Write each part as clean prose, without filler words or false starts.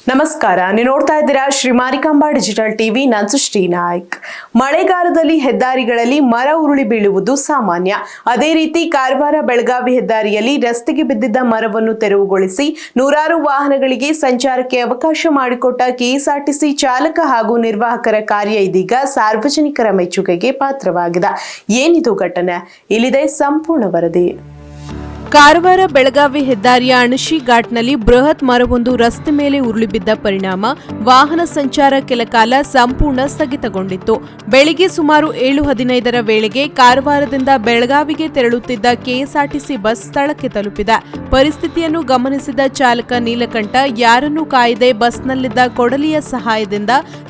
ನಮಸ್ಕಾರ, ನೀವು ನೋಡ್ತಾ ಇದ್ದೀರಾ ಶ್ರೀ ಮಾರಿಕಾಂಬಾ ಡಿಜಿಟಲ್ ಟಿವಿ. ನಾನು ಶ್ರೀನಾಯ್ಕ್. ಮಳೆಗಾಲದಲ್ಲಿ ಹೆದ್ದಾರಿಗಳಲ್ಲಿ ಮರ ಉರುಳಿ ಬೀಳುವುದು ಸಾಮಾನ್ಯ. ಅದೇ ರೀತಿ ಕಾರವಾರ ಬೆಳಗಾವಿ ಹೆದ್ದಾರಿಯಲ್ಲಿ ರಸ್ತೆಗೆ ಬಿದ್ದಿದ್ದ ಮರವನ್ನು ತೆರವುಗೊಳಿಸಿ ನೂರಾರು ವಾಹನಗಳಿಗೆ ಸಂಚಾರಕ್ಕೆ ಅವಕಾಶ ಮಾಡಿಕೊಟ್ಟ ಕೆಎಸ್ಆರ್ಟಿಸಿ ಚಾಲಕ ಹಾಗೂ ನಿರ್ವಾಹಕರ ಕಾರ್ಯ ಇದೀಗ ಸಾರ್ವಜನಿಕರ ಮೆಚ್ಚುಗೆಗೆ ಪಾತ್ರವಾಗಿದೆ. ಏನಿದು ಘಟನೆ? ಇಲ್ಲಿದೆ ಸಂಪೂರ್ಣ ವರದಿ. ಕಾರವಾರ ಬೆಳಗಾವಿ ಹೆದ್ದಾರಿಯ ಅಣಶಿ ಘಾಟ್ನಲ್ಲಿ ಬೃಹತ್ ಮರವೊಂದು ರಸ್ತೆ ಮೇಲೆ ಉರುಳಿಬಿದ್ದ ಪರಿಣಾಮ ವಾಹನ ಸಂಚಾರ ಕೆಲಕಾಲ ಸಂಪೂರ್ಣ ಸ್ಥಗಿತಗೊಂಡಿತ್ತು. ಬೆಳಿಗ್ಗೆ ಸುಮಾರು 7:15 ವೇಳೆಗೆ ಕಾರವಾರದಿಂದ ಬೆಳಗಾವಿಗೆ ತೆರಳುತ್ತಿದ್ದ ಕೆಎಸ್ಆರ್ಟಿಸಿ ಬಸ್ ಸ್ಥಳಕ್ಕೆ ತಲುಪಿದೆ. ಪರಿಸ್ಥಿತಿಯನ್ನು ಗಮನಿಸಿದ ಚಾಲಕ ನೀಲಕಂಠ ಯಾರನ್ನೂ ಕಾಯದೆ ಬಸ್ನಲ್ಲಿದ್ದ ಕೊಡಲಿಯ ಸಹಾಯದಿಂದ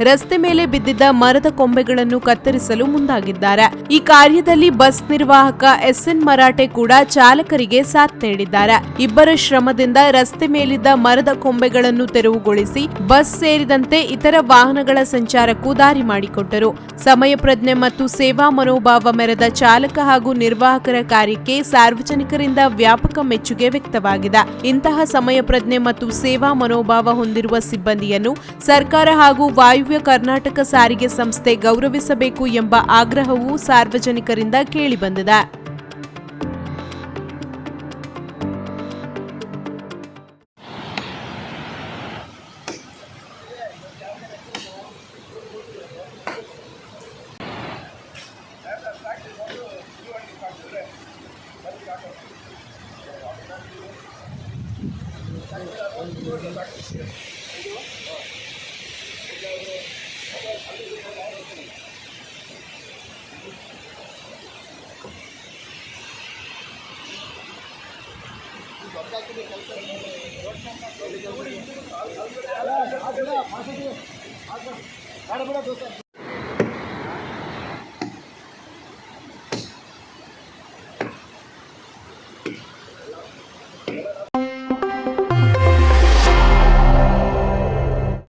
ರಸ್ತೆ ಮೇಲೆ ಬಿದ್ದಿದ್ದ ಮರದ ಕೊಂಬೆಗಳನ್ನು ಕತ್ತರಿಸಲು ಮುಂದಾಗಿದ್ದಾರೆ. ಈ ಕಾರ್ಯದಲ್ಲಿ ಬಸ್ ನಿರ್ವಾಹಕ ಎಸ್ಎನ್ ಮರಾಠೆ ಕೂಡ ಚಾಲಕರಿಗೆ ಸಾಥ್ ನೀಡಿದ್ದಾರೆ. ಇಬ್ಬರ ಶ್ರಮದಿಂದ ರಸ್ತೆ ಮೇಲಿದ್ದ ಮರದ ಕೊಂಬೆಗಳನ್ನು ತೆರವುಗೊಳಿಸಿ ಬಸ್ ಸೇರಿದಂತೆ ಇತರ ವಾಹನಗಳ ಸಂಚಾರಕ್ಕೂ ದಾರಿ ಮಾಡಿಕೊಟ್ಟರು. ಸಮಯ ಪ್ರಜ್ಞೆ ಮತ್ತು ಸೇವಾ ಮನೋಭಾವ ಮೆರೆದ ಚಾಲಕ ಹಾಗೂ ನಿರ್ವಾಹಕರ ಕಾರ್ಯಕ್ಕೆ ಸಾರ್ವಜನಿಕರಿಂದ ವ್ಯಾಪಕ ಮೆಚ್ಚುಗೆ ವ್ಯಕ್ತವಾಗಿದೆ. ಇಂತಹ ಸಮಯ ಪ್ರಜ್ಞೆ ಮತ್ತು ಸೇವಾ ಮನೋಭಾವ ಹೊಂದಿರುವ ಸಿಬ್ಬಂದಿಯನ್ನು ಸರ್ಕಾರ ಹಾಗೂ ವಾಯುವ್ಯ ಕರ್ನಾಟಕ ಸಾರಿಗೆ ಸಂಸ್ಥೆ ಗೌರವಿಸಬೇಕು ಎಂಬ ಆಗ್ರಹವೂ ಸಾರ್ವಜನಿಕರಿಂದ ಕೇಳಿಬಂದಿದೆ.